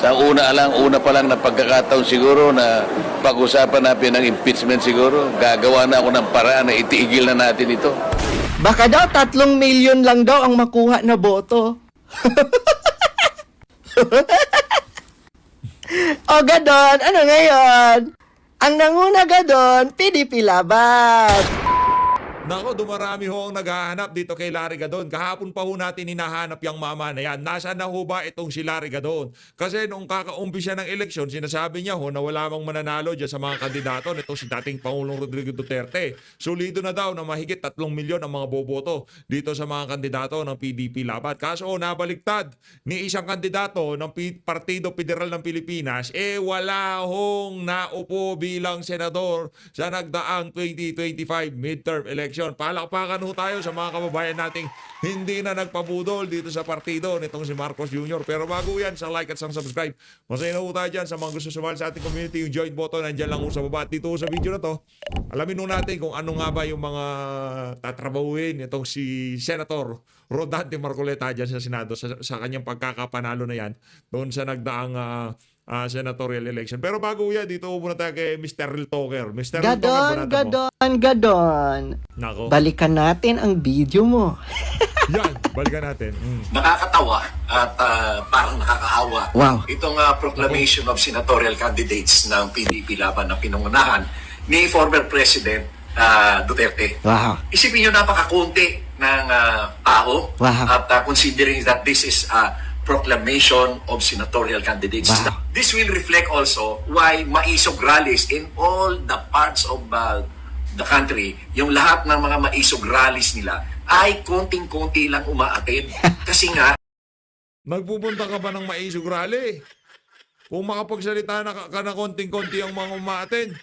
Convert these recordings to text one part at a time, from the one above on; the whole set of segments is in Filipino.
Sa una pa lang na pagkakataon siguro na pag-usapan natin ng impeachment siguro, gagawa na ako ng paraan na itiigil na natin ito. Baka daw 3 milyon lang daw ang makuha na boto. O gadon, ano ngayon? Ang nanguna gadon, PDP Laban. Nako, dumarami ho ang naghahanap dito kay Larry Gadon. Kahapon pa ho natin hinahanap yung mama na yan. Nasaan na ho ba itong si Larry Gadon? Kasi nung kakaumpisa ng eleksyon, sinasabi niya ho na wala mang mananalo dyan sa mga kandidato nito si dating Pangulong Rodrigo Duterte. Solido na daw na mahigit 3 milyon ang mga boboto dito sa mga kandidato ng PDP Laban. Kaso nabaliktad ni isang kandidato ng Partido Federal ng Pilipinas, wala hong naupo bilang senador sa nagdaang 2025 midterm election. Palakpakan ho tayo sa mga kababayan nating hindi na nagpabudol dito sa partido nitong si Marcos Jr. Pero bago yan, sa like at sa subscribe, masaya na ho tayo dyan sa mga gusto sumali sa ating community. Yung join button, nandyan lang ho sa baba. At dito ho sa video na to, alamin ho natin kung ano nga ba yung mga tatrabahuin itong si Senator Rodante Marcoleta dyan sa Senado sa kanyang pagkakapanalo na yan doon sa nagdaang senatorial election. Pero bago yan, dito muna tayo kay Mr. Real Talker. Mr. Real Talker, Gadon. Nako. Balikan natin ang video mo. Yan, balikan natin. Nakakatawa at parang nakakaawa. Wow. Itong proclamation of senatorial candidates ng PDP Laban na pinungunahan ni former President Duterte. Wow. Isipin nyo, napakakunti ng tao. Wow. At considering that this is a proclamation of senatorial candidates. Wow. This will reflect also why maisog rallies in all the parts of the country, yung lahat ng mga maisog rallies nila ay konting-konti lang umaattend. Kasi nga, Magpupunta ka ba ng maisog rally? Kung makapagsalita na ka na konting-konti ang mga umaaten,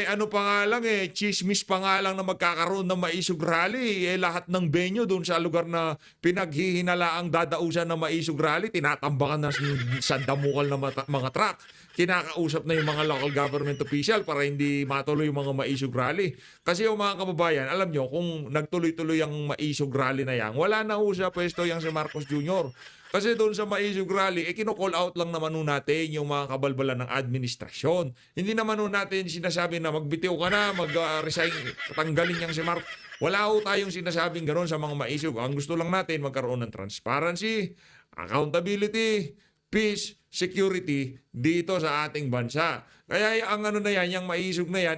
ano pa nga lang chismis pa nga lang na magkakaroon ng maisog rally. Lahat ng venue doon sa lugar na pinaghihinalaang dadausan ng maisog rally, tinatambakan na sandamukal na mga truck. Kinakausap na yung mga local government official para hindi matuloy yung mga maisog rally. Kasi yung mga kababayan, alam nyo, kung nagtuloy-tuloy ang maisog rally na yan, wala na ho sa pwesto yung si Marcos Jr. Kasi doon sa maisog rally, kino-call out lang naman nun natin yung mga kabalbalan ng administrasyon. Hindi naman nun natin sinasabi na magbitiw ka na, mag-resign, tanggalin niyang si Marcos. Wala ho tayong sinasabing gano'n sa mga maisog. Ang gusto lang natin, magkaroon ng transparency, accountability, peace, security dito sa ating bansa. Kaya ang ano na yan, yung maisog na yan,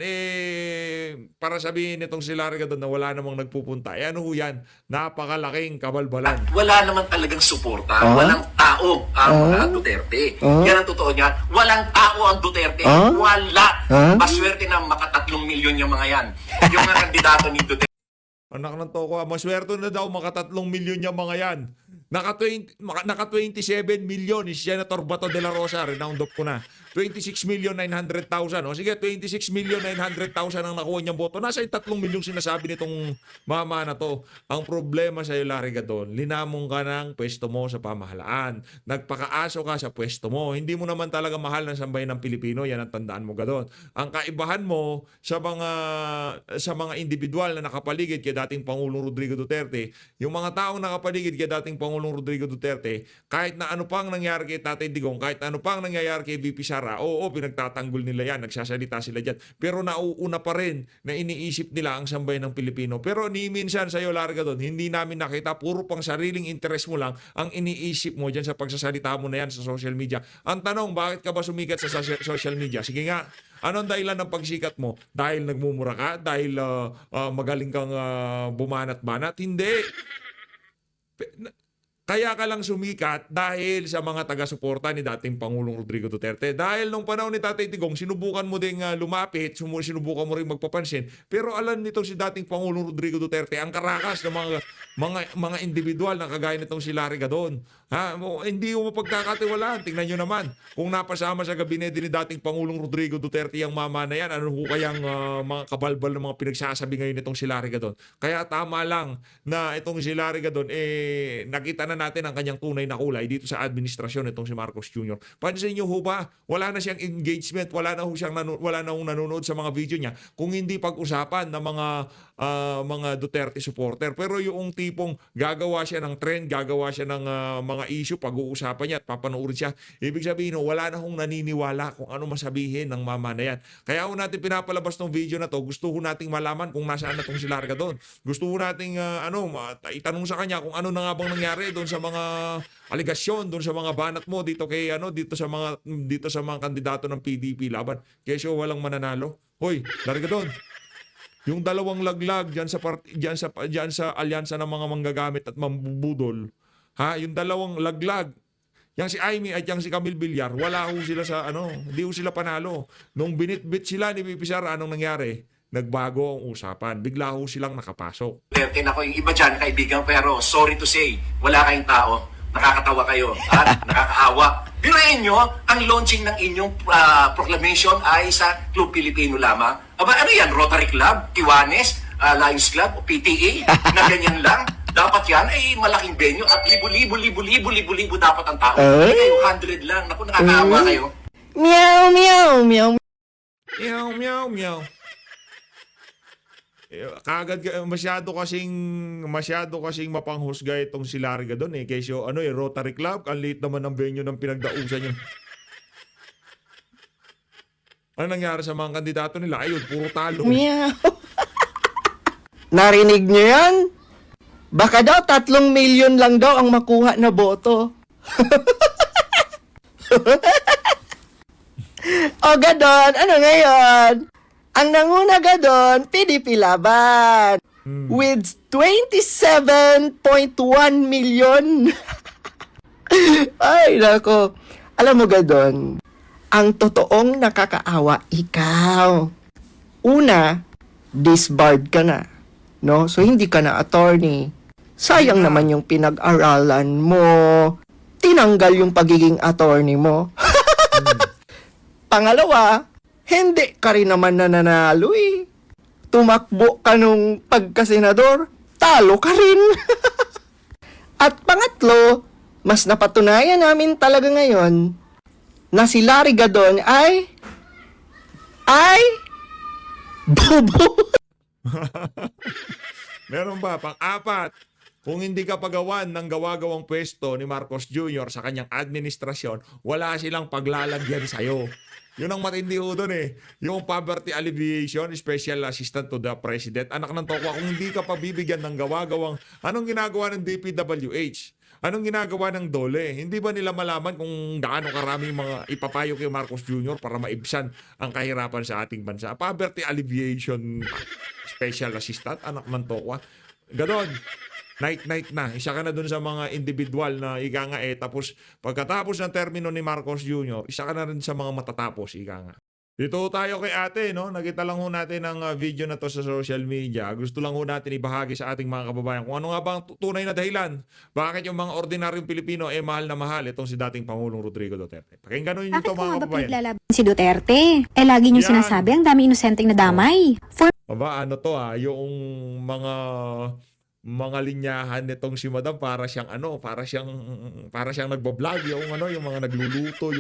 para sabihin itong si Larry Gadon na wala namang nagpupunta. Ano ho yan? Napakalaking kabalbalan. wala naman talagang suporta. Walang tao ang Duterte. Yan ang totoo niya. Walang tao ang Duterte. Wala. Maswerte na maka 3 milyon yung mga yan. Yung mga kandidato ni Duterte. Anak ng toko, maswerte na daw maka 3 milyon yung mga yan. Naka 27 milyon is Senator Bato de la Rosa, renowned up ko na. 26,900,000. O sige, 26,900,000 ang nakuha niyang boto. Nasa yung 3 milyong sinasabi nitong mama na to. Ang problema sa iyo, Larry Gadon, linamong ka ng pwesto mo sa pamahalaan. Nagpakaaso ka sa pwesto mo. Hindi mo naman talaga mahal ng sambayan ng Pilipino. Yan ang tandaan mo, Gadon. Ang kaibahan mo sa mga individual na nakapaligid kay dating Pangulong Rodrigo Duterte, yung mga taong nakapaligid kay dating Pangulong Rodrigo Duterte, kahit na ano pang nangyari kay Tatay Digong, kahit na ano pang nangyayari kay VP Sara, oo, pinagtatanggol nila yan, nagsasalita sila dyan. Pero nauuna pa rin na iniisip nila ang sambayan ng Pilipino. Pero ni minsan sa'yo, Larry Gadon, hindi namin nakita, puro pang sariling interest mo lang ang iniisip mo dyan sa pagsasalita mo na yan sa social media. Ang tanong, bakit ka ba sumikat sa social media? Sige nga, anong dahilan ng pagsikat mo? Dahil nagmumura ka? Dahil magaling kang bumanat-banat? Hindi. Kaya ka lang sumikat dahil sa mga taga-suporta ni dating Pangulong Rodrigo Duterte. Dahil nung panahon ni Tatay Digong, sinubukan mo ding lumapit, sinubukan mo rin magpapansin. Pero alam nito si dating Pangulong Rodrigo Duterte, ang karakas ng mga individual na kagaya nitong si Larry Gadon. Hindi mo mapagkakatiwalaan. Tingnan nyo naman, kung napasama sa gabinete ni dating Pangulong Rodrigo Duterte ang mama na yan, ano ho kayang mga kabalbal ng mga pinagsasabi ngayon nitong si Larry Gadon. Kaya tama lang na itong si Larry Gadon, nakita na makita na natin ang kanyang tunay na kulay dito sa administrasyon itong si Marcos Jr. Pansin niyo ho ba, wala na siyang engagement, wala na hong nanonood sa mga video niya kung hindi pag-usapan ng mga Duterte supporter. Pero yung tipong gagawa siya ng trend, gagawa siya ng mga issue, pag-uusapan niya at papanoorin siya, ibig sabihin wala na hong naniniwala kung ano masabihin ng mama na yan. Kaya ho natin pinapalabas ng video na to, gusto ho nating malaman kung nasaan na tong si Larga doon. Gusto ho nating itanong sa kanya kung ano na nga bang nangyari doon sa mga aligasyon, doon sa mga banat mo dito kay dito sa mga kandidato ng PDP laban. Kesyo walang mananalo. Hoy, Larga doon. Yung dalawang laglag diyan sa alyansa ng mga manggagamit at mambubudol. Ha, yung dalawang laglag. Yang si Amy at yang si Camille Villar, wala ho sila sa hindi ho sila panalo. Nung binitbit sila ni Pipi Sara, anong nangyari? Nagbago ang usapan. Bigla ho silang nakapasok. Duterte na ko yung iba dyan, kaibigan, pero sorry to say, wala kayong tao. Nakakatawa kayo at nakakaawa. Biruin nyo, ang launching ng inyong proclamation ay sa Club Pilipino lamang. Aba, ano yan? Rotary Club? Kiwanes? Lions Club? O PTA? Na ganyan lang? Dapat yan ay malaking venue at libo-libo dapat ang tao. Hindi kayo 100 lang. Naku, nakakaawa kayo. Meow, meow, meow. Meow, meow, meow. Kagad masyado kasing mapanghusga itong si Larga doon Kesyo Rotary Club, ang liit naman ng venue ng pinagdausan niyo. Ano nangyari sa mga kandidato nila? Ayun, puro talo. Meow. Narinig niyo yan? Baka daw 3 milyon lang daw ang makuha na boto. O gadon, ano ngayon? Ang nanguna gadon, PDP Laban. With 27.1 million. Ay, nako. Alam mo gadon, ang totoong nakakaawa, ikaw. Una, disbarred ka na. No? So, hindi ka na attorney. Sayang naman yung pinag-aralan mo. Tinanggal yung pagiging attorney mo. Pangalawa, hindi ka rin naman nananalo eh. Tumakbo ka nung pagkasenador, talo ka rin. At pangatlo, mas napatunayan namin talaga ngayon na si Larry Gadon ay bobo. Meron ba? Pang-apat, kung hindi ka pagawan ng gawa-gawang pwesto ni Marcos Jr. sa kanyang administrasyon, wala silang paglalagyan sa'yo. Yun ang matindi ho doon Yung poverty alleviation, special assistant to the president. Anak ng tokwa, kung hindi ka pabibigyan ng gawa-gawang, anong ginagawa ng DPWH? Anong ginagawa ng DOLE? Hindi ba nila malaman kung gaano karami mga ipapayo kay Marcos Jr. para maibsan ang kahirapan sa ating bansa? Poverty alleviation special assistant, anak ng tokwa. Ganon. Night na. Isa ka na dun sa mga individual na ika nga tapos pagkatapos ng termino ni Marcos Jr., isa ka na rin sa mga matatapos, ika nga. Dito tayo kay ate, no? Nakita lang ho natin ang video na to sa social media. Gusto lang ho natin ibahagi sa ating mga kababayan kung ano nga ba ang tunay na dahilan. Bakit yung mga ordinaryong Pilipino mahal na mahal itong si dating Pangulong Rodrigo Duterte. Pakinggan nyo Bakit ito mga nga ba kababayan. pinaglalaban si Duterte? Lagi niyong Yan. sinasabi, ang dami inosenteng nadamay. For Aba, yung mga linyahan nitong si Madam para siyang nagbo-vlog yung mga nagluluto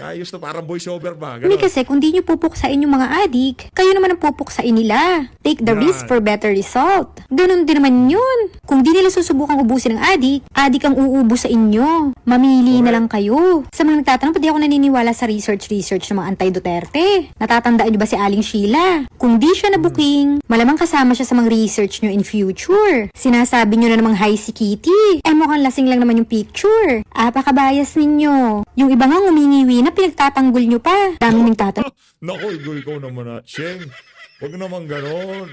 ayos to, parang voiceover ba? me Ganon. kasi kung di niyo pupuksain yung mga adik, kayo naman ang pupuksain nila. Take the Yan. risk for better result. Ganun din naman yun. Kung di nila susubukang ubusin ng adik ang uubo sa inyo. Mamili na lang kayo. Sa mga nagtatanong, pati ako naniniwala sa research ng mga anti-Duterte. Natatandaan niyo ba si Aling Sheila? Kung di siya na-booking, malamang kasama siya sa mga research niyo in future. Sinasabi niyo na namang hi si Kitty. Mukhang lasing lang naman yung picture. Apakabayas ninyo. Yung iba nga ngumingiwi na pinagtatanggol nyo pa. Daming nagtatanong. Nako, ikaw naman Sheng. Huwag naman ganon.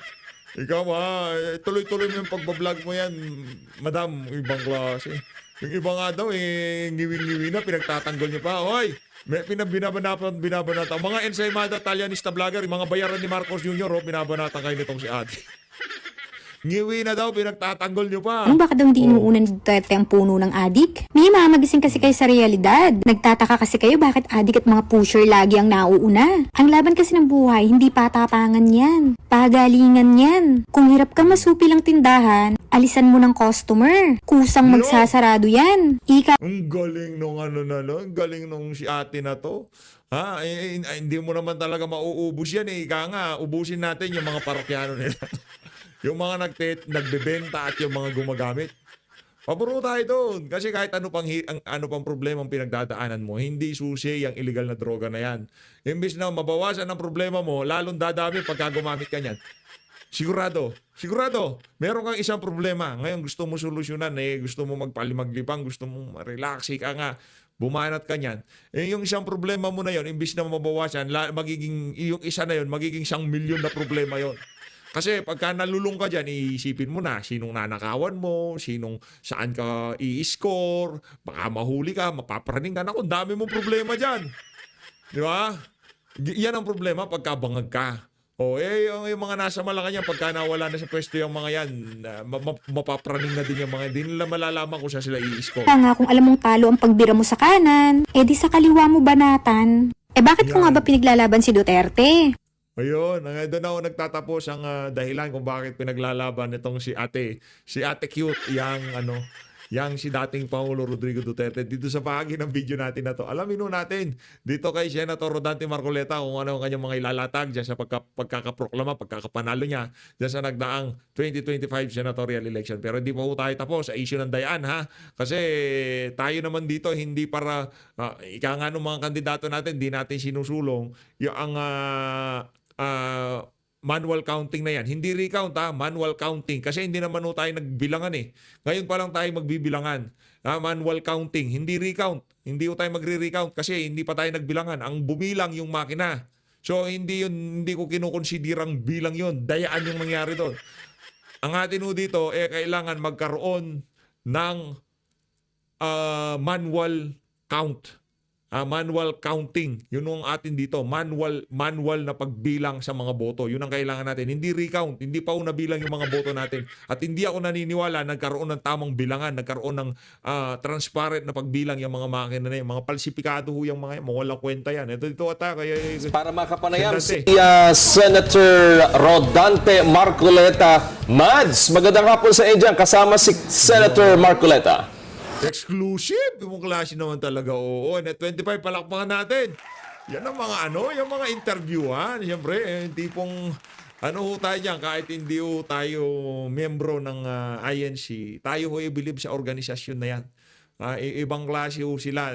Ikaw tuloy-tuloy mo yung pagbablog mo yan, Madam, ibang klase. Yung iba nga daw, ngiwi-ngiwi na, pinagtatanggol niyo pa. Hoy, may binabanatan. Mga ensaymada, Italianista vlogger, yung mga bayaran ni Marcos Jr., binabanatan kayo nitong si ate. Ngiwi na daw, pinagtatanggol nyo pa. Ano, baka daw hindi inuuna ni Duterte ang puno ng adik? May mamagising kasi kayo sa realidad. Nagtataka kasi kayo bakit adik at mga pusher lagi ang nauuna. Ang laban kasi ng buhay, hindi patapangan yan. Pagalingan yan. Kung hirap kang masupi lang tindahan, alisan mo ng customer. Kusang magsasarado yan. Ang galing nung ano na, no? Ang galing nung si ate na to. Ha? Hindi mo naman talaga mauubos yan eh. Ika nga, ubusin natin yung mga parokyano nila. Yung mga nagbebenta at yung mga gumagamit. Paburo tayo doon. Kasi kahit ano pang problema ang pinagdadaanan mo, hindi susi ang illegal na droga na yan. Imbis na mabawasan ang problema mo, lalong dadami pagka gumamit ka niyan. Sigurado. Meron kang isang problema. Ngayon gusto mo solusyonan, gusto mo magpalimaglipang, gusto mo relax, ka nga, bumanat ka niyan. Yung isang problema mo na yon, imbis na mabawasan, yung isa na yon, magiging 1 milyon na problema yon. Kasi pagka nalulung ka dyan, iisipin mo na sinong nanakawan mo, saan ka i-score, baka mahuli ka, mapapraning ka. Naku, dami mong problema dyan. Di ba? Yan ang problema pagka bangag ka. Yung mga nasa Malacanang, pagka nawala na sa pwesto yung mga yan, mapapraning na din yung mga yan. Hindi nila malalaman kung saan sila i-score. Nga kung alam mong talo ang pagbira mo sa kanan, di sa kaliwa mo banatan. Bakit mo nga ba pinaglalaban si Duterte? Ayun, doon ako nagtatapos ang dahilan kung bakit pinaglalaban itong si Ate Cute, yang si dating Pangulo Rodrigo Duterte. Dito sa bahagi ng video natin na to, alamin natin dito kay Senator Rodante Marcoleta kung ano ang kanyang mga ilalatag dyan sa pagkakaproklama, pagkakapanalo niya dyan sa nagdaang 2025 senatorial election. Pero hindi pa po tayo tapos sa issue ng Dayan, ha? Kasi tayo naman dito hindi para ika nga ng mga kandidato natin, hindi natin sinusulong yung manual counting na yan. Hindi recount, manual counting. Kasi hindi naman tayo nagbilangan eh. Ngayon pa lang tayo magbibilangan. Manual counting, hindi recount. Hindi tayo magre-recount kasi hindi pa tayo nagbilangan. Ang bumilang yung makina. So hindi ko kinukonsiderang bilang yun. Dayaan yung nangyari doon. Ang atin dito, kailangan magkaroon ng manual count. Manual counting. Yun ang atin dito. Manual na pagbilang sa mga boto. Yun ang kailangan natin. Hindi recount. Hindi pa nabilang yung mga boto natin. At hindi ako naniniwala nagkaroon ng tamang bilangan. Nagkaroon ng transparent na pagbilang yung mga makina na yan. Mga palsipikado yung mga yan. Walang kwenta yan. Ito ata. Para makapanayam si Senator Rodante Marcoleta. Mads, magandang hapon sa inyo dyan. Kasama si Senator Marcoleta. Exclusive. Yung klase naman talaga. Oo. Net 25 palakpakan natin. Yan ang mga yung mga interviewan. Siyempre, tipong tayo dyan, kahit hindi tayo membro ng INC, tayo believe sa organisasyon na yan. Ibang klase sila.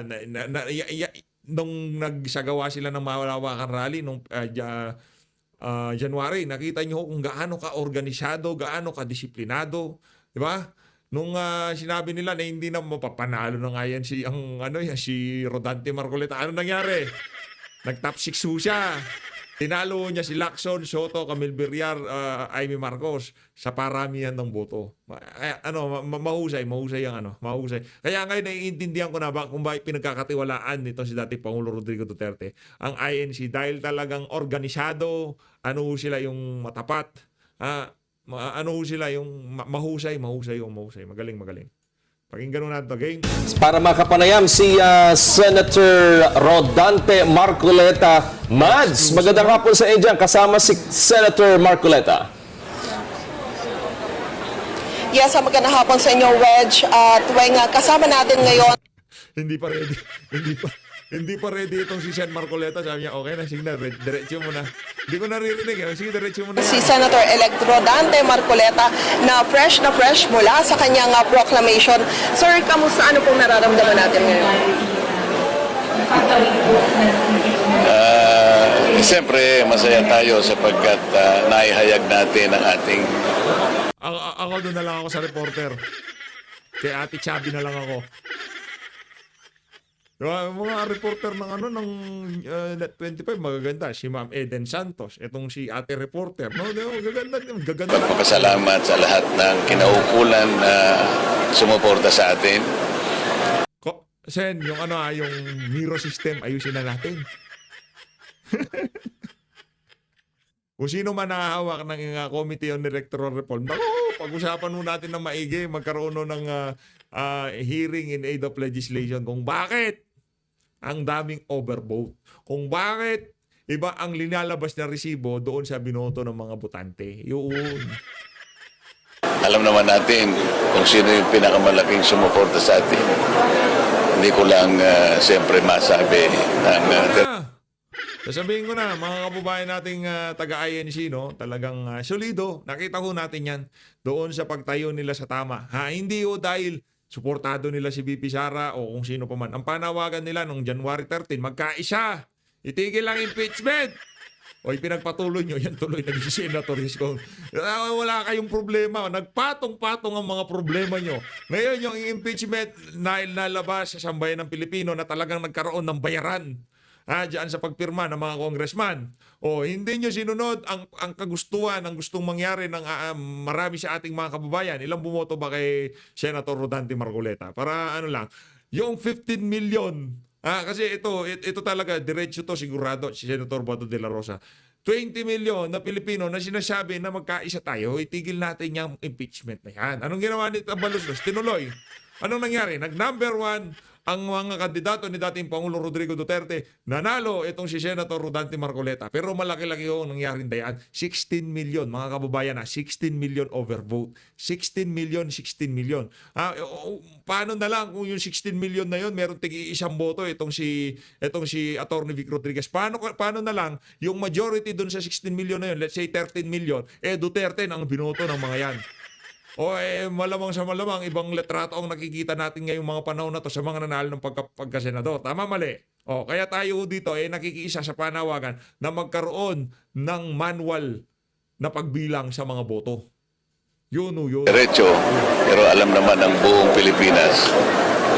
Nung nagsagawa sila ng malawakang rally nung January, nakita nyo kung gaano ka-organisado, gaano ka-disiplinado. Di ba? Nung sinabi nila na hindi na mapapanalo na nga yan si Rodante Marcoleta, ano nangyari? Nag-top 6 siya. Tinalo niya si Lacson, Soto, Camille Villar, Amy Marcos sa paramihan ng boto. Mahusay mahusay. Kaya ngayon naiintindihan ko na kung bakit pinagkakatiwalaan nito si dating Pangulo Rodrigo Duterte ang INC dahil talagang organisado, sila yung matapat. Sila yung mahusay. Magaling. Pakinggan natin ito, okay? Para makapanayam si Senator Rodante Marcoleta. Mads, magandang hapon sa inyo dyan. Kasama si Senator Marcoleta. Yes, magandang hapon sa inyo, Wedge. Tuwing kasama natin ngayon. Hindi pa ready itong si Sen Marcoleta. Sabi niya, okay na, sige na, diretso mo na. Hindi ko naririnig. Sige, diretso mo na yan. Si Senator-elect Rodante Marcoleta na fresh mula sa kanyang proclamation. Sir, kamusta? Ano pong nararamdaman natin ngayon? Siyempre, masaya tayo sapagkat naihayag natin ang ating... Ako doon na lang ako sa reporter. Kay Ate Chubby na lang ako. Mga reporter ng Net 25 magaganda, si Ma'am Eden Santos, itong si Ate reporter. Gaganda. Magpapasalamat sa lahat ng kinaukulan na sumuporta sa atin. Sen, yung Miro system ayusin na natin. Kung sino man nakahawak ng Committee on Electoral Reform, pag-usapan mo natin ng maigi, magkaroon nun ng hearing in aid of legislation kung bakit ang daming overvote. Kung bakit iba ang linalabas na resibo doon sa binoto ng mga botante. Yun. Alam naman natin kung sino yung pinakamalaking sumuporta sa atin. Hindi ko lang siyempre masabi ng... Sasabihin ko na, mga kababayan nating taga-INC, no? Talagang solido. Nakita ko natin yan doon sa pagtayo nila sa tama. Hindi o dahil suportado nila si VP Sara o kung sino pa man. Ang panawagan nila noong January 13, magkaisa. Itigil lang impeachment. O pinagpatuloy nyo, yan tuloy naging Senator Isko. Wala kayong problema. Nagpatong-patong ang mga problema nyo. Ngayon yung impeachment na nalabas sa sambayan ng Pilipino na talagang nagkaroon ng bayaran. Diyan sa pagpirma ng mga congressman. O hindi nyo sinunod ang kagustuhan, ang gustong mangyari ng marami sa ating mga kababayan. Ilang bumoto ba kay Senator Rodante Marcoleta? Para ano lang, yung 15 million. Kasi ito talaga, diretso to sigurado si Senator Bato de la Rosa. 20 million na Pilipino na sinasabi na magkaisa tayo, itigil natin yung impeachment na yan. Anong ginawa ni Tabalos? Tinuloy. Anong nangyari? Nag-number 1 ang mga kandidato ni dating Pangulong Rodrigo Duterte, nanalo itong si Senator Rodante Marcoleta. Pero malaki-laki yung nangyaring dayan. 16 million, mga kababayan 16 million overvote. 16 million. Paano na lang kung yung 16 million na yun, meron tig-1 boto itong si Atty. Vic Rodriguez. Paano na lang yung majority dun sa 16 million na yun, let's say 13 million, Duterte ang binoto ng mga yan. Malamang sa malamang, ibang letrato ang nakikita natin ngayong mga panahon na to sa mga nanalo ng pagkasenador. Tama, mali? Kaya tayo dito nakikiisa sa panawagan na magkaroon ng manual na pagbilang sa mga boto. Yun. Diretso, pero alam naman ng buong Pilipinas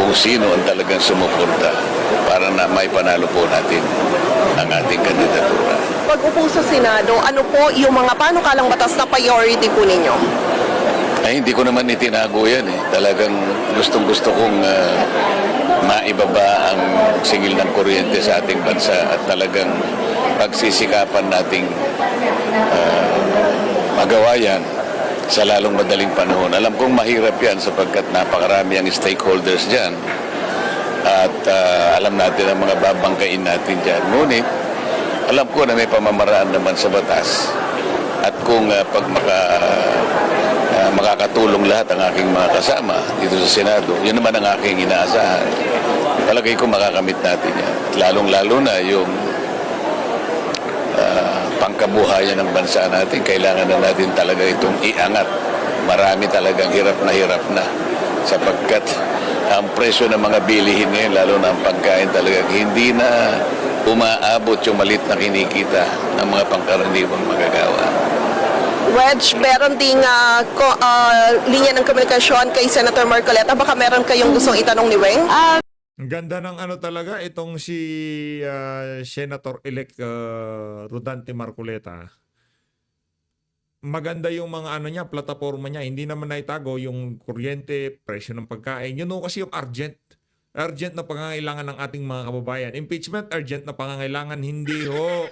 kung sino ang talagang sumuporta para na may panalo po natin ang ating kandidatura. Pag upo sa Senado, ano po yung mga panukalang batas na priority po ninyo? Hindi ko naman itinago yan Talagang gustong-gusto kong maibaba ang singil ng kuryente sa ating bansa at talagang pagsisikapan nating magawa yan sa lalong madaling panahon. Alam kong mahirap yan sapagkat napakarami ang stakeholders dyan at alam natin ang mga babangkain natin dyan. Ngunit alam ko na may pamamaraan naman sa batas at kung makakatulong lahat ang aking mga kasama dito sa Senado, yun naman ang aking inaasahan. Palagay ko makakamit natin yan. Lalong-lalo na yung pangkabuhayan ng bansa natin. Kailangan na natin talaga itong iangat. Marami talagang hirap na sapagkat ang presyo ng mga bilihin ngayon, lalo na ang pagkain talagang hindi na umaabot yung malit na kinikita ng mga pangkaraniwang magagawa. Wedge, meron ding linya ng komunikasyon kay Senator Marcoleta. Baka meron kayong gustong itanong ni Weng? Ang ganda ng talaga itong si Senator-elect Rodante Marcoleta. Maganda yung mga niya, plataforma niya. Hindi naman naitago yung kuryente, presyo ng pagkain. Yun kasi yung urgent na pangangailangan ng ating mga kababayan. Impeachment, urgent na pangangailangan. Hindi ho.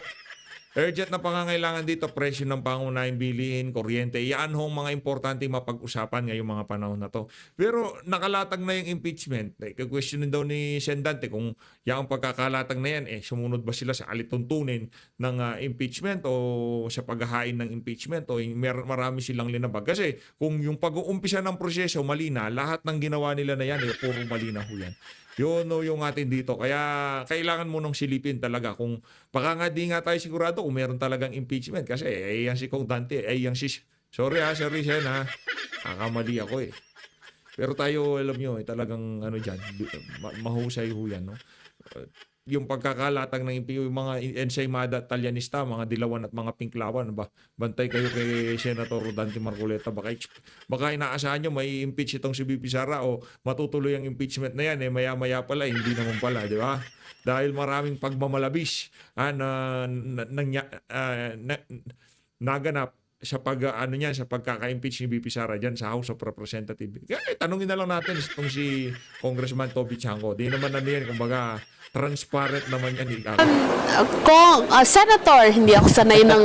Urgent na pangangailangan dito, presyo ng pangunahing bilihin, kuryente. Yan hong mga importante mapag-usapan ngayong mga panahon na to. Pero nakalatag na yung impeachment. Questionin daw ni Sendante kung yung pagkakalatag na yan, sumunod ba sila sa alituntunin ng impeachment o sa paghahain ng impeachment o marami silang linabag. Kasi kung yung pag-uumpisa ng proseso mali na, lahat ng ginawa nila na yan, puro mali na ho yan. Yun yung atin dito. Kaya kailangan mo nung silipin talaga kung baka nga di nga tayo sigurado kung meron talagang impeachment. Kasi yan si Kong Dante, yan si... Sorry Sir Risen kakamali ako Pero tayo, alam nyo, talagang dyan, mahusay ho yan, no? Yung pagkakalatag ng yung mga ensaymada at talyanista, mga dilawan at mga pinklawan, bantay kayo kay Senator Rodante Marcoleta. Baka inaasahan nyo may impeach itong si VP Sara o matutuloy ang impeachment na yan, maya-maya pala, hindi naman pala, di ba? Dahil maraming pagmamalabis naganap ano niyan, sa pagkaka-impeach ni VP Sara diyan sa House of Representatives. Kaya tanungin na lang natin itong si Congressman Toby Chango. Di naman yan, kumbaga transparent naman yan. Senator, hindi ako sanay ng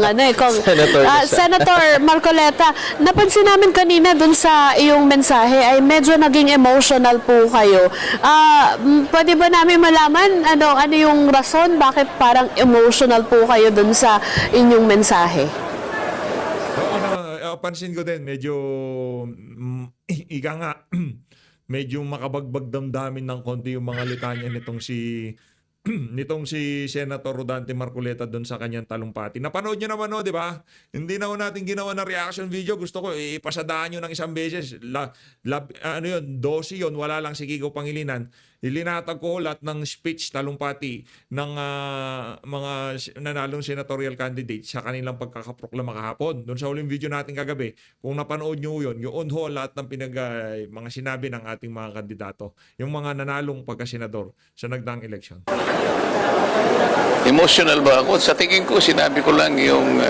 Senator na siya. Senator Marcoleta, napansin namin kanina dun sa iyong mensahe ay medyo naging emotional po kayo. Pwede ba namin malaman ano yung rason bakit parang emotional po kayo dun sa inyong mensahe? Pansin ko din, medyo ika nga, medyo makabagbag damdamin ng konti yung mga litanya nitong si Senator Rodante Marcoleta doon sa kanyang talumpati. Napanood niyo naman, no, di ba? Hindi na natin ginawa na reaction video. Gusto ko ipasadaan nyo ng isang beses. Ano yun, 12 yun, wala lang si Kiko Pangilinan. Ilinatag ko lahat ng speech talumpati ng mga nanalong senatorial candidate sa kanilang pagkakaproklama kahapon. Doon sa huling video natin kagabi, kung napanood nyo yun ho lahat ng mga sinabi ng ating mga kandidato. Yung mga nanalong pagkasenador sa nagdaang eleksyon. Emotional ba ako? Sa tingin ko, sinabi ko lang yung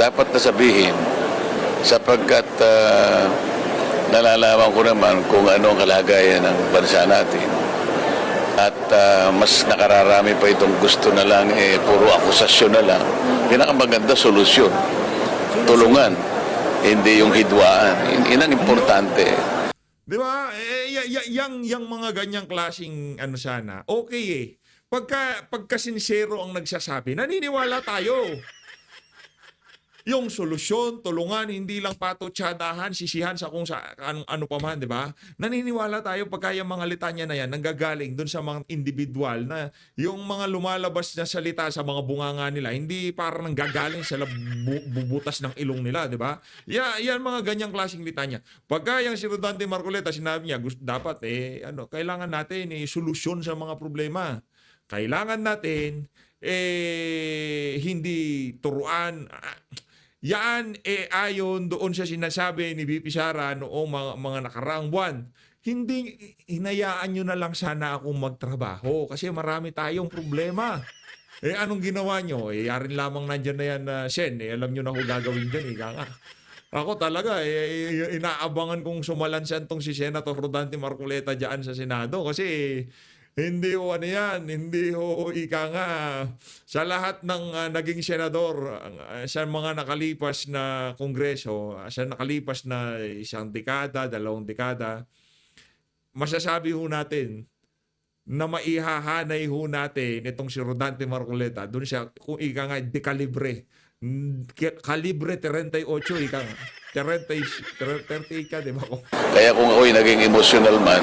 dapat na sabihin sapagkat nalalaman ko naman kung ano ang kalagayan ng bansa natin. At mas nakararami pa itong gusto na lang, puro akusasyon na lang. Pinakamaganda solusyon. Tulungan, hindi yung hidwaan. Yun ang importante. Di ba? Yang mga ganyang klaseng sana, okay Pagka sincero ang nagsasabi, naniniwala tayo. Yung solusyon, tulungan, hindi lang patutsadahan, sisihan sa kung ano pa man, di ba? Naniniwala tayo pagka yung mga litanya na yan, nanggagaling dun sa mga individual na yung mga lumalabas na salita sa mga bunganga nila, hindi parang nanggagaling sa bubutas ng ilong nila, di ba? Yan mga ganyang klaseng litanya. Pagka yung si Rodante Marcoleta, sinabi niya, dapat kailangan natin solusyon sa mga problema. Kailangan natin hindi turuan. Yan ayon doon sa sinasabi ni VP Sara noong mga nakaraang buwan. Hindi hinayaan nyo na lang sana akong magtrabaho kasi marami tayong problema. Anong ginawa nyo? Yarin lamang nandyan na yan, Sen. Alam nyo na kung gagawin dyan. Ako talaga, inaabangan kong sumalansan tong si Senator Rodante Marcoleta dyan sa Senado kasi hindi ika nga, sa lahat ng naging senador, sa mga nakalipas na kongreso, sa nakalipas na isang dekada, 2 dekada, masasabi ho natin na maihahanay ho natin itong si Rodante Marcoleta, doon siya, kung ika nga, dekalibre. Kalibre 38, ika nga. 30 ka, di ba? Kaya kung ako'y naging emotional man,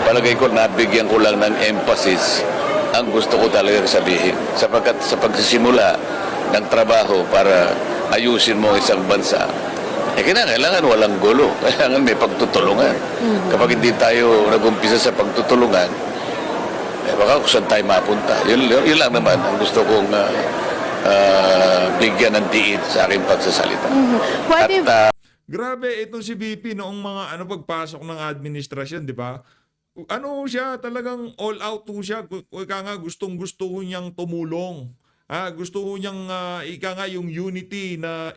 palagay ko nabigyan ko lang ng emphasis ang gusto ko talaga sabihin. Sapagkat sa pagsisimula ng trabaho para ayusin mo isang bansa, kailangan walang gulo. Kailangan may pagtutulungan. Kapag hindi tayo nag-umpisa sa pagtutulungan, baka kung saan tayo mapunta. Yun lang naman ang gusto kong bigyan ng diin sa aking pagsasalita. Pwede, Grabe, itong si VP noong mga pagpasok ng administrasyon, di ba? Siya, talagang all out po siya. Gustong-gusto niyang tumulong. Gusto niyang, yung unity na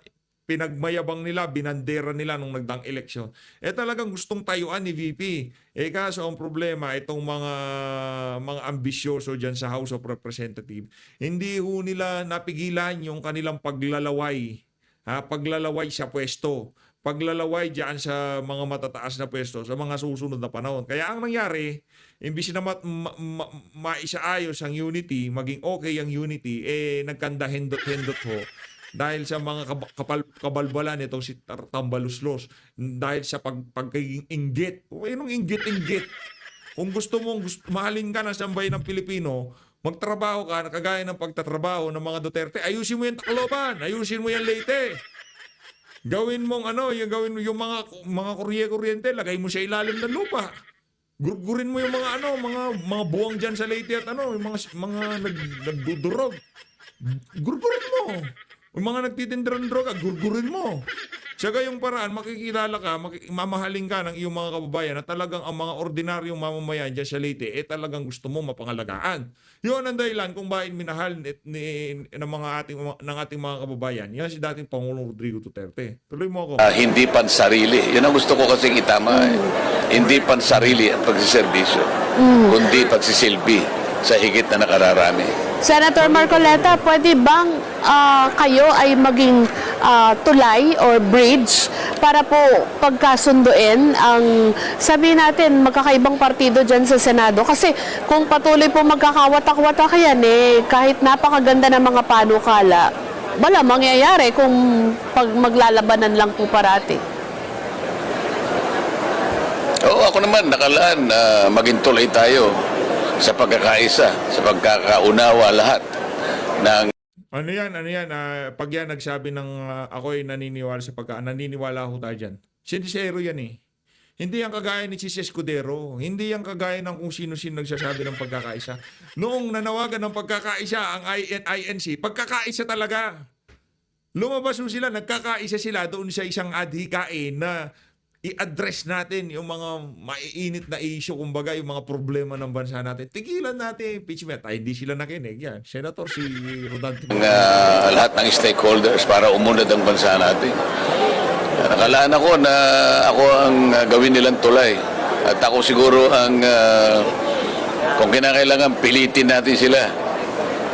pinagmayabang nila, binandera nila nung nagdang eleksyon. Talagang gustong tayuan ni VP. Kaso ang problema, itong mga ambisyoso dyan sa House of Representatives, hindi ho nila napigilan yung kanilang paglalaway. Paglalaway sa pwesto. Paglalaway dyan sa mga matataas na pwesto sa mga susunod na panahon. Kaya ang nangyari, imbis na maisaayos ang unity, maging okay ang unity, nagkanda hendot-hendot ho. Dahil sa mga kabalbalan itong si Tambaluslos. Dahil sa pagiging inggit. Anong inggit-inggit? Kung gusto mong mahalin ka na sa bayan ng Pilipino, magtrabaho ka, kagaya ng pagtatrabaho ng mga Duterte, ayusin mo yung Tacloban, ayusin mo yung Leyte. Gawin mong yung mga kuryente, lagay mo sa ilalim ng lupa. Gurgurin mo yung mga buwang diyan sa Leyte at yung mga nagdudurog. Gurgurin mo. Yung mga nagtitinda ng droga, gurgurin mo. Sa gayong paraan, makikilala ka, mamahalin ka ng iyong mga kababayan na talagang ang mga ordinaryong mamamayan dyan sa Leyte, talagang gusto mo mapangalagaan. Yun ang dahilan kung bakit minahal ng ating mga kababayan. Yan si dating Pangulong Rodrigo Duterte. Tuloy mo ako. Hindi pansarili. Yan ang gusto ko kasing itama. Hindi pansarili ang pagsiservisyo, kundi pagsisilbi sa higit na nakararami. Senator Marcoleta, pwede bang kayo ay maging tulay or bridge para po pagkasunduin ang, sabihin natin, magkakaibang partido dyan sa Senado? Kasi kung patuloy po magkakawatak-watak yan, kahit napakaganda ng mga panukala, wala mangyayari kung pag maglalabanan lang po parati. Oo, ako naman, nakalaan na maging tulay tayo sa pagkakaisa, sa pagkakaunawa lahat ng Ano yan? Pag yan nagsabi ng ako'y naniniwala naniniwala ako tayo dyan. Sincero yan eh. Hindi yan kagaya ni Chis Escudero. Hindi yan kagaya ng kung sino-sino nagsasabi ng pagkakaisa. Noong nanawagan ng pagkakaisa ang INC, pagkakaisa talaga. Lumabas mo sila, nagkakaisa sila doon sa isang adhikain na i-address natin yung mga maiinit na issue, kumbaga yung mga problema ng bansa natin. Tigilan natin impeachment. Ay, hindi sila nakinig. Yan. Senator si Rodante. lahat ng stakeholders para umunad ang bansa natin. Nakalaan ako na ako ang gawin nilang tulay. At ako siguro ang, kung kinakailangan pilitin natin sila,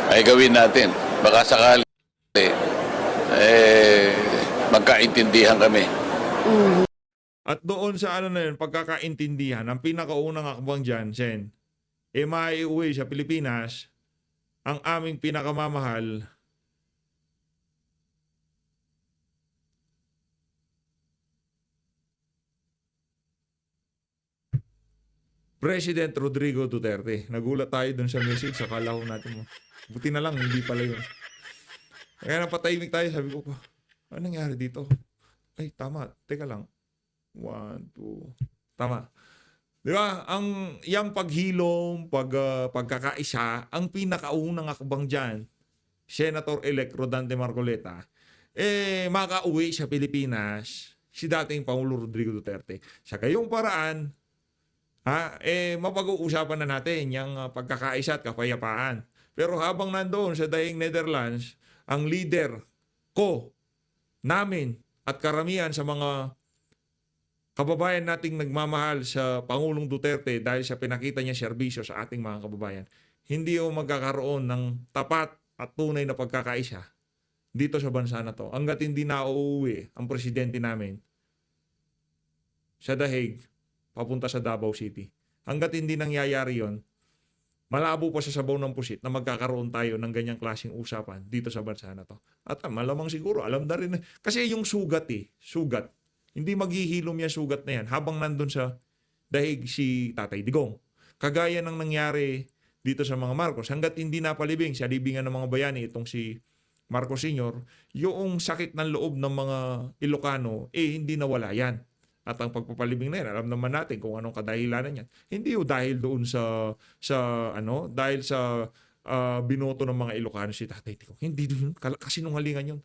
ay gawin natin. Baka sakali, magkaintindihan kami. At doon sa pagkakaintindihan, ang pinakaunang akbang dyan, Sen, maiuwi sa Pilipinas ang aming pinakamamahal President Rodrigo Duterte. Nagulat tayo dun sa message, akala ko natin mo. Buti na lang, hindi pala yun. Kaya napatahimik tayo, sabi ko pa, ano nangyari dito? Ay, tama, teka lang. 1, 2. Tama. Di ba? Yung paghilom, pagkakaisa, ang pinakaunang akbang dyan, Senator-elect Rodante Marcoleta, makauwi sa Pilipinas si dating Pangulo Rodrigo Duterte. Sa gayong paraan, mapag-uusapan na natin yung pagkakaisa at kapayapaan. Pero habang nandoon sa daing Netherlands, ang leader ko, namin, at karamihan sa mga kababayan nating nagmamahal sa Pangulong Duterte dahil sa pinakita niya serbisyo sa ating mga kababayan, hindi o magkakaroon ng tapat at tunay na pagkakaisa dito sa bansa na to. Hanggat hindi na uuwi ang presidente namin sa Dahig, papunta sa Davao City. Hanggat hindi nangyayari yon, malabo pa sa sabaw ng pusit na magkakaroon tayo ng ganyang klaseng usapan dito sa bansa na to. At malamang siguro, alam na rin. Kasi yung sugat. Hindi maghihilom yan sugat na yan habang nandun sa Dahig si Tatay Digong. Kagaya ng nangyari dito sa mga Marcos. Hanggat hindi napalibing sa libingan ng mga bayani itong si Marcos Sr., yung sakit ng loob ng mga Ilocano, hindi nawala yan. At ang pagpapalibing na yan, alam naman natin kung anong kadahilanan yan. Hindi dahil doon dahil sa binoto ng mga Ilocano si Tatay Digong. Hindi doon, kasinungalingan yun.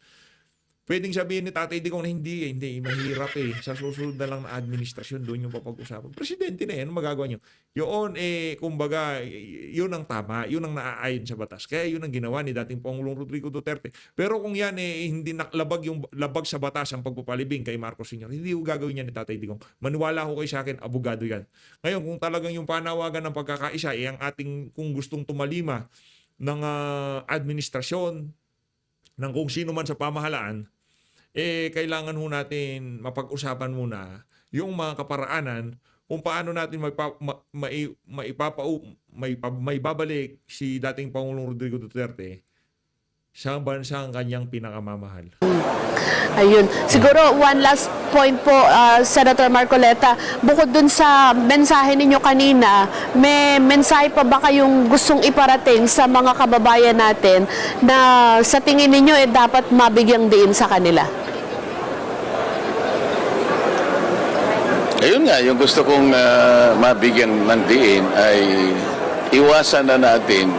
Pwedeng sabihin ni Tatay Digong na hindi, mahirap Sa susunod na lang na administrasyon, doon yung papag-usapan. Presidente na yan, magagawa nyo. Yun, kumbaga, yun ang tama, yun ang naaayon sa batas. Kaya yun ang ginawa ni dating Pangulong Rodrigo Duterte. Pero kung yan, hindi labag sa batas ang pagpapalibing kay Marcos Sr., hindi yung gagawin yan ni Tatay Digong. Maniwala ko kayo sa akin, abogado yan. Ngayon, kung talagang yung panawagan ng pagkakaisa, ang ating, kung gustong tumalima ng administrasyon, ng kung sino man sa pamahalaan, kailangan natin mapag-usapan muna yung mga kaparaanan kung paano natin maibabalik si dating Pangulong Rodrigo Duterte sa bansang kanyang pinakamamahal. Ayun. Siguro one last point po, Senator Marcoleta, bukod dun sa mensahe ninyo kanina, may mensahe pa ba kayong gustong iparating sa mga kababayan natin na sa tingin ninyo dapat mabigyang diin sa kanila? Ayun nga, yung gusto kong mabigyan ng diin ay iwasan na natin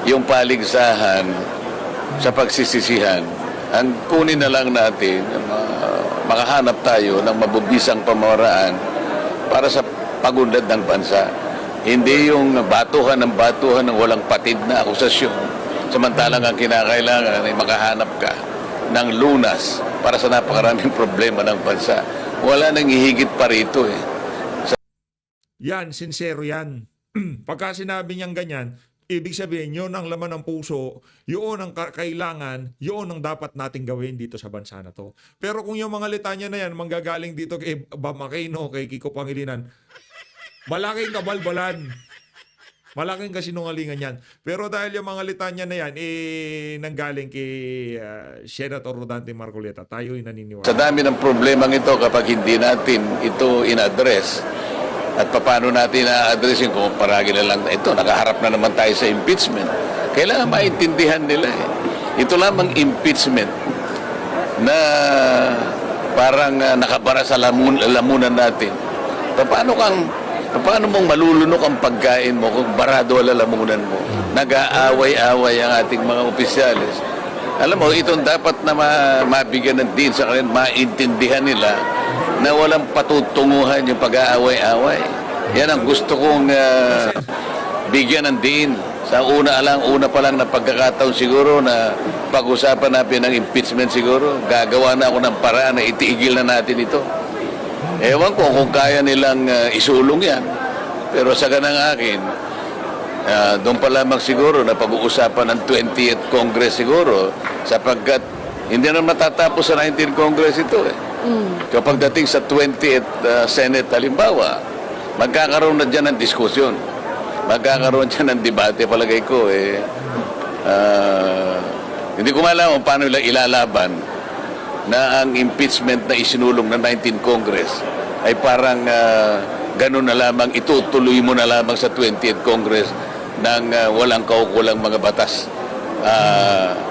yung paligsahan sa pagsisisihan. Ang kunin na lang natin makahanap tayo ng mabubisang pamamaraan para sa pagunlad ng bansa. Hindi yung batuhan ng walang patid na akusasyon. Samantalang ang kinakailangan ay makahanap ka ng lunas para sa napakaraming problema ng bansa. Wala nang hihigit pa rito eh. Yan, sincero yan. Pagka sinabi niyang ganyan, ibig sabihin, yun ang laman ng puso, yun ang kailangan, yun ang dapat nating gawin dito sa bansa na to. Pero kung yung mga litanya na yan, manggagaling dito kay Bam Aquino, kay Kiko Pangilinan, malaking kabalbalan. Malaking kasinungalingan yan. Pero dahil yung mga litanya na yan, nanggaling kay Senator Rodante Marcoleta, tayo'y naniniwala. Sa dami ng problemang ito, kapag hindi natin ito in-address, at paano natin na-address yung kung paragi na lang ito, nakaharap na naman tayo sa impeachment. Kailangan maintindihan nila eh. Ito lamang impeachment na parang nakabara sa lamunan natin. Paano mong malulunok ang pagkain mo kung barado ang lalamunan mo? Nag-aaway-aaway ang ating mga opisyalis. Alam mo, itong dapat na mabigyan ng din sa kanila, maintindihan nila na walang patutunguhan yung pag-aaway-aaway. Yan ang gusto kong bigyan ng din. Sa una pa lang na pagkakataon siguro na pag-usapan natin ng impeachment siguro, gagawa na ako ng paraan na itiigil na natin ito. Ewan ko kung kaya nilang isulong yan. Pero sa ganang akin, doon pa lamang siguro na pag-uusapan ng 20th Congress siguro sapagkat hindi na matatapos sa 19th Congress ito eh. Kapag dating sa 20th Senate halimbawa, magkakaroon na dyan ng diskusyon. Magkakaroon dyan ng debate palagay ko eh. Hindi ko malaman paano nila ilalaban na ang impeachment na isinulong ng 19th Congress ay parang ganun na lamang, itutuloy mo na lamang sa 20th Congress ng walang kaukulang mga batas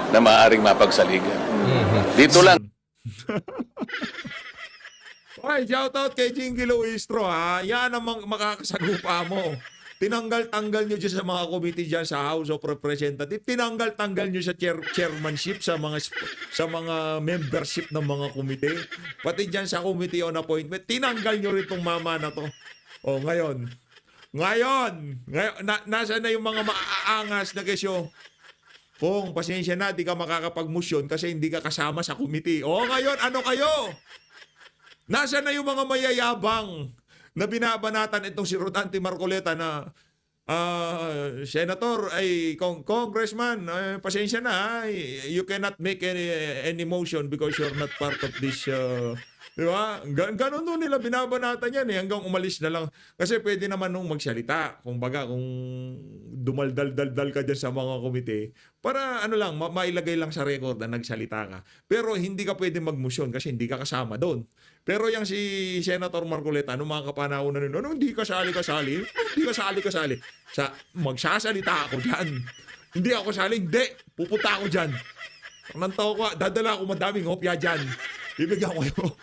na maaaring mapagsaligan. Dito lang. Okay, shoutout kay Jinky Luistro ha. Yan ang makakasagupa mo. Tinanggal-tanggal nyo dyan sa mga committee dyan sa House of Representatives. Tinanggal-tanggal nyo sa chairmanship, sa mga membership ng mga committee. Pati dyan sa Committee on Appointment, tinanggal nyo rin itong mama na to. O, ngayon, nasa na yung mga maaangas na kesyo. Kung pasensya na, di ka makakapag-motion kasi hindi ka kasama sa committee. O, ngayon, ano kayo? Nasa na yung mga mayayabang na binabanatan itong si Rodante Marcoleta na Senator, ay Congressman, pasensya na, you cannot make any motion because you're not part of this, di ba? Ganon doon nila binabanatan yan hanggang umalis na lang. Kasi pwede naman nung magsalita, kung dumaldal-dal ka dyan sa mga komite, para mailagay lang sa record na nagsalita ka. Pero hindi ka pwede mag-motion kasi hindi ka kasama doon. Pero yung si Senator Marcoleta, nung mga kapanahon na nun, hindi kasali. Magsasalita ako dyan. Hindi ako kasali, hindi. Pupunta ako dyan. Nantaw ko, dadala ako madaming hopya dyan. Bibigyan ko kayo.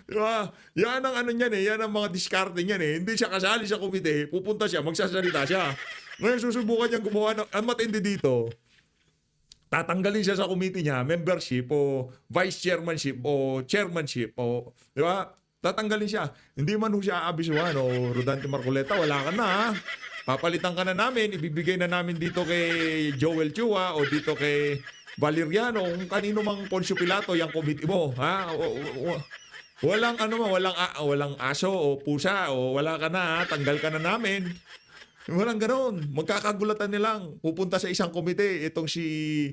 Diba? Yan ang yan ang mga diskarte niyan eh. Hindi siya kasali sa komite, pupunta siya, magsasalita siya. Ngayon susubukan niyang gumawa ng, ang matindi dito, tatanggalin siya sa committee niya, membership o vice chairmanship o chairmanship o, di ba? Tatanggalin siya. Hindi man ho siya aabisuhan o Rodante Marcoleta, wala ka na ha. Papalitan ka na namin, ibibigay na namin dito kay Joel Chua o dito kay Valeriano, kung kanino mang Poncio Pilato yung committee mo, ha? Walang aso o pusa o wala ka na ha, tanggal ka na namin. Walang ganoon. Magkakagulatan nilang pupunta sa isang komite itong si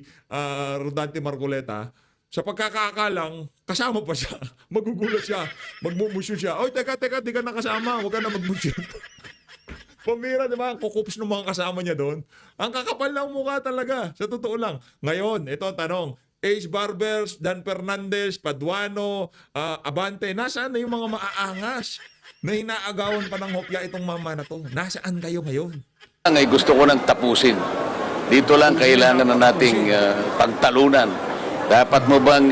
Rodante Marcoleta. Sa pagkakaakalang, kasama pa siya. Magugulat siya. Magmumusyon siya. Oy, teka, di ka nakasama. Huwag ka na magmusyon. Pamira, di ba? Ang kukups ng mga kasama niya doon. Ang kakapal ng mukha talaga. Sa totoo lang. Ngayon, ito ang tanong. Ace Barbers, Dan Fernandez, Paduano, Abante, nasaan na yung mga maaangas na inaagawan pa ng hopya itong mama na to? Nasaan kayo ngayon? Ay gusto ko nang tapusin. Dito lang kailangan na nating pagtalunan. Dapat mo bang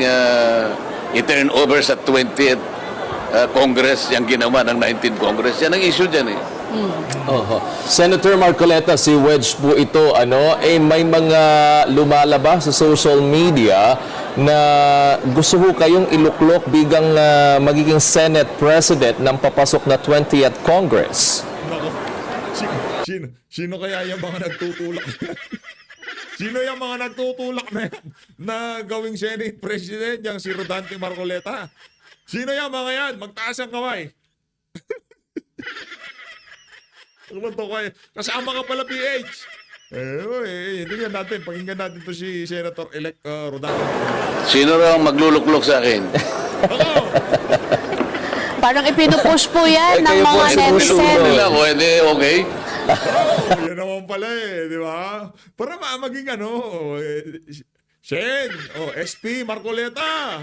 i-turn over sa 20th Congress yung ginawa ng 19th Congress? Yan ang issue dyan eh. Senator Marcoleta, si Wedge po ito, may mga lumalabas sa social media na gusto ho kayong iluklok bigang magiging Senate President ng papasok na 20th Congress. Nako. Sino kaya yung mga nagtutulak? Sino yung mga nagtutulak na yan na gawing Senate President, yung si Rodante Marcoleta? Sino yung mga yan? Magtaas ang kamay. Ano to kayo? Kasama ka pala, PH. Tingnan natin. Pakinggan natin to si Senator-elect Rodante. Sino raw ang magluluklok sa akin? Ako! Parang ipinupush po yan ng kayo po, mga inuuso netizen. Nila, pwede, okay? Yan naman pala di ba? Para maging Sen, SP Marcoleta.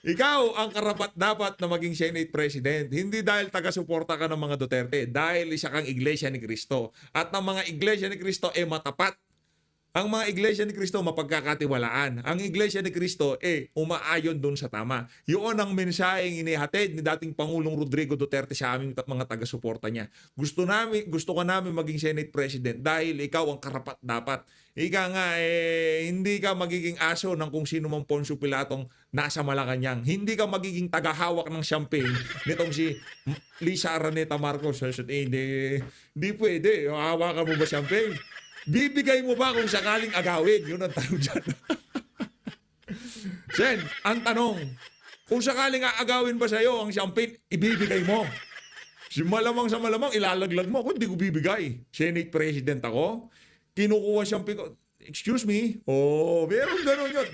Ikaw ang karapat-dapat na maging Senate President. Hindi dahil taga-suporta ka ng mga Duterte, dahil isa kang Iglesia ni Cristo. At ng mga Iglesia ni Cristo matapat. Ang mga Iglesia ni Cristo mapagkakatiwalaan. Ang Iglesia ni Cristo umaayon doon sa tama. Yun ang mensaheng inihatid ni dating Pangulong Rodrigo Duterte sa aming mga taga-suporta niya. Gusto ka namin maging Senate President dahil ikaw ang karapat-dapat. Ika nga, hindi ka magiging aso ng kung sino mang Poncio Pilatong nasa Malacanang. Hindi ka magiging tagahawak ng champagne nitong si Lisa Araneta Marcos. Hindi pwede. Hawakan mo ba champagne? Bibigay mo ba kung sakaling agawin? Yun ang tanong dyan. Sen, ang tanong, kung sakaling aagawin ba sa'yo ang champagne, ibibigay mo. Si malamang sa malamang, ilalaglag mo. Ako, hindi ko bibigay. Senate President ako. Kinukuha champagne ko. Excuse me? Meron gano'n yun.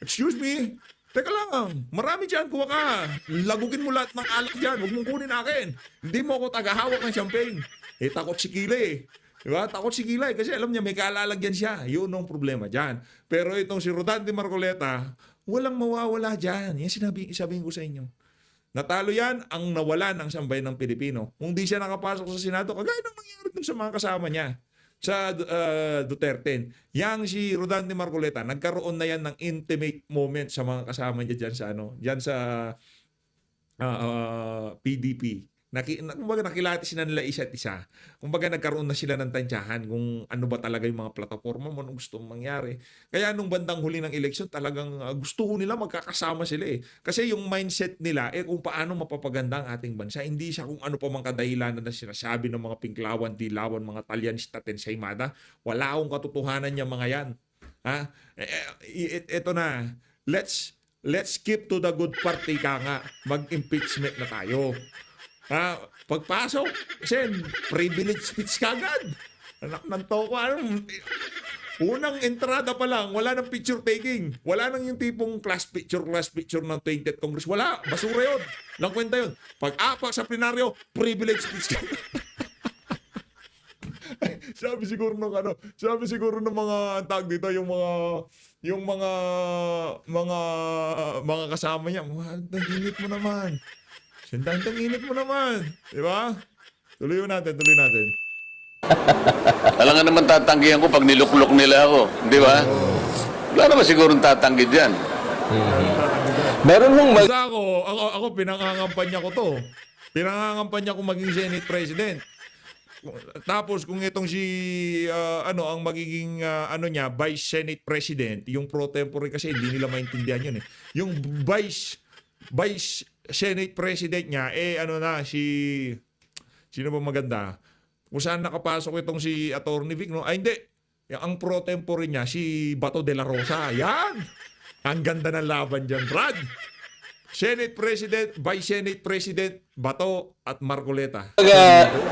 Excuse me? Teka lang, marami dyan, kuha ka. Lagugin mo lahat ng alak dyan. Huwag mong kunin akin. Hindi mo ako tagahawak ng champagne. Takot si Kile. Diba? Takot si Kilay kasi alam niya may kaalalagyan siya. Yun ang problema dyan. Pero itong si Rodante Marcoleta, walang mawawala dyan. Yan sabihin ko sa inyo. Natalo yan ang nawalan ng sambayan ng Pilipino. Kung di siya nakapasok sa Senado, kagaya ng nangyari dun sa mga kasama niya sa Duterte. Yang si Rodante Marcoleta, nagkaroon na yan ng intimate moment sa mga kasama niya dyan sa PDP. Kumbaga nakilati sila nila isa't isa. Kumbaga nagkaroon na sila ng tansyahan kung ano ba talaga yung mga plataforma mo, anong gusto mangyari. Kaya nung bandang huli ng eleksyon, talagang gusto nila magkakasama sila Kasi yung mindset nila, kung paano mapapaganda ang ating bansa. Hindi siya kung ano pa mga kadahilanan na sinasabi ng mga pinklawan, dilawan, mga talyanista, tensaymada. Wala akong katotohanan niya mga yan. Ito na. Let's skip to the good part, nga. Mag-impeachment na tayo. Pagpasok, Sen, privilege speech kagad. Anak ng toko, unang entrada pa lang, wala nang picture taking. Wala nang yung tipong class picture ng 20th Congress. Wala, basura yun. Lang kwenta yun. Pag-apak sa plenaryo, privilege speech kagad. Sabi siguro ng mga tag dito, yung mga kasama niya, hinit mo naman. Sintang init mo naman. Di ba? Tuloy natin. Alam nga naman tatanggihan ko pag niluklok nila ako. Di ba? Wala naman sigurong tatanggi dyan. Meron hong Basta ako pinangangampanya ko to. Pinangangampanya ko maging Senate President. Tapos kung itong si ang magiging Vice Senate President, yung pro tempore kasi hindi nila maintindihan yun Yung Vice Senate President niya, sino ba maganda? Kung saan nakapasok itong si Attorney Vic, no? Hindi. Ang pro tempore niya, si Bato de la Rosa. Yan! Ang ganda ng laban dyan, Brad. Senate President, Vice Senate President, Bato at Marcoleta.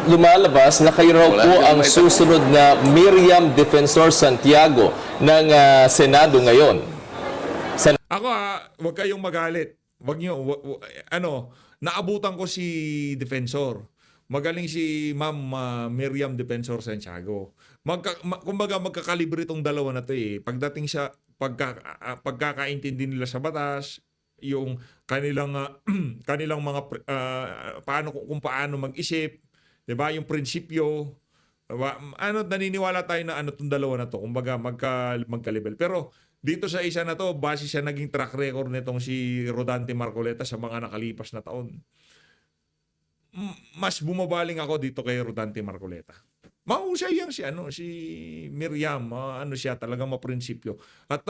lumalabas na kayo raw Wala po siyang ang may- susunod na Miriam Defensor Santiago ng Senado ngayon. Ako wag kayong magalit. Wag niyo naabutan ko si Defensor. Magaling si Ma'am Miriam Defensor Santiago. Kumbaga magkakalibre itong dalawa na 'to Pagdating sa pagkakaintindi nila sa batas, yung kanilang mga paano mag-isip, 'di ba? Yung prinsipyo, 'di ba? Naniniwala tayo na tong dalawa na 'to, kumbaga magka-level. Pero dito sa isa na to, base sa naging track record nitong si Rodante Marcoleta sa mga nakalipas na taon, mas bumabaling ako dito kay Rodante Marcoleta. mahusay yan si Miriam, ano siya, talagang maprinsipyo. At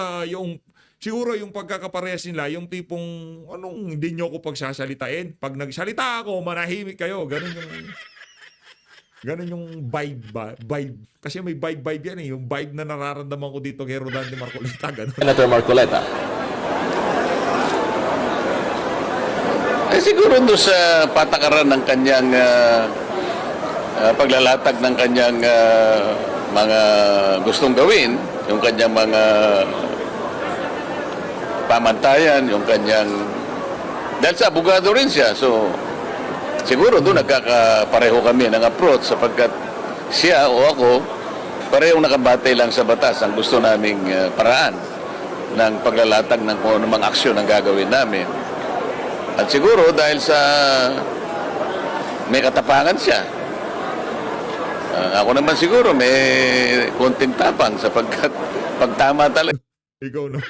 siguro yung pagkakaparehas nila, yung tipong, hindi nyo ko pagsasalitain. Pag nagsalita ako, manahimik kayo. Ganun yung vibe. Kasi may vibe yan eh. Yung vibe na nararamdaman ko dito kay Rodante Marcoleta. Ganun. Senator Marcoleta. Siguro doon sa patakaran ng kanyang paglalatag ng kanyang mga gustong gawin, yung kanyang mga pamantayan, yung kanyang... Dahil sa abogado rin siya, so siguro doon nagkakapareho kami ng approach sapagkat siya o ako parehong nakabatay lang sa batas ang gusto naming paraan ng paglalatag ng kung anumang aksyon ang gagawin namin. At siguro dahil sa may katapangan siya, ako naman siguro may konting tapang sapagkat pag tama talaga. Ikaw no?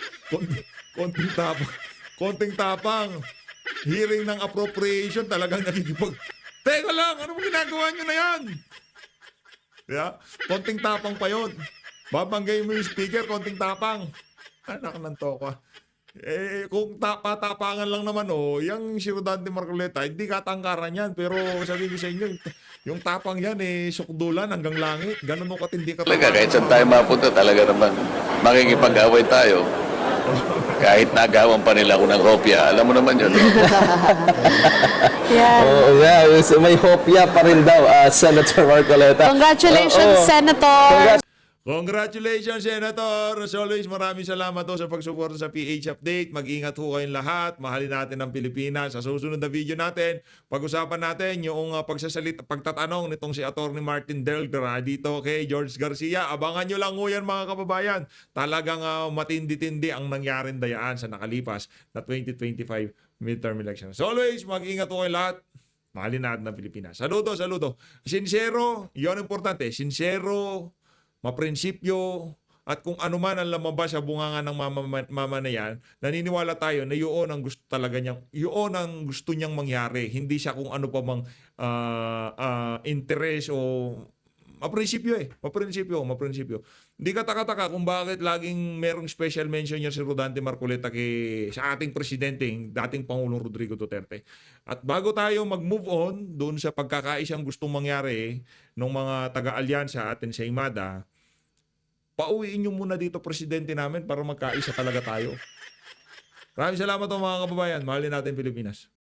Konting tapang. Hearing ng appropriation talagang nakikipag... Teka lang, ano mo ginagawa nyo na yan? Yeah? Konting tapang pa yun. Babanggay mo yung speaker, konting tapang. Anak ng toko. Kung patapangan lang naman, yung si Rodante Marcoleta, hindi katangkaran yan. Pero sabihin ko sa inyo, yung tapang yan, sukdulan hanggang langit. Ganun mo katindi ka. Talaga, kahit saan tayo mapunta, talaga naman makikipag-away tayo. Kahit nagawan pa nila ako ng kopya. Alam mo naman yun. Yan. Oh, yeah, may hopya pa rin daw, Senator Marcoleta. Congratulations, Senator! Congratulations, Senator! As always, maraming salamat sa pagsuporta sa PH Update. Mag-ingat ho kayong lahat. Mahalin natin ang Pilipinas. Sa susunod na video natin, pag-usapan natin yung pagtatanong nitong si Atty. Martin Delgra dito kay George Garcia. Abangan nyo lang ho yan, mga kababayan. Talagang matindi-tindi ang nangyaring dayaan sa nakalipas na 2025 midterm election. As always, mag-ingat ho kayong lahat. Mahalin natin ang Pilipinas. Saludo. Sincero, yun ang importante. Sincero, maprinsipyo, at kung ano man ang lumabas sa bunganga ng mama na yan, naniniwala tayo na yun ang gusto talaga niyang, yun ang gusto niyang mangyari. Hindi siya kung ano pa mang interest o maprinsipyo Maprinsipyo. Hindi ka taka-taka kung bakit laging merong special mention niya si Rodante Marcoleta sa ating presidente, dating Pangulong Rodrigo Duterte. At bago tayo mag-move on doon sa pagkakaisang gustong mangyari ng mga taga-alyansa atin sa IMADA, pauwiin nyo muna dito presidente namin para magkaisa talaga tayo. Maraming salamat mga kababayan. Mahalin natin Pilipinas.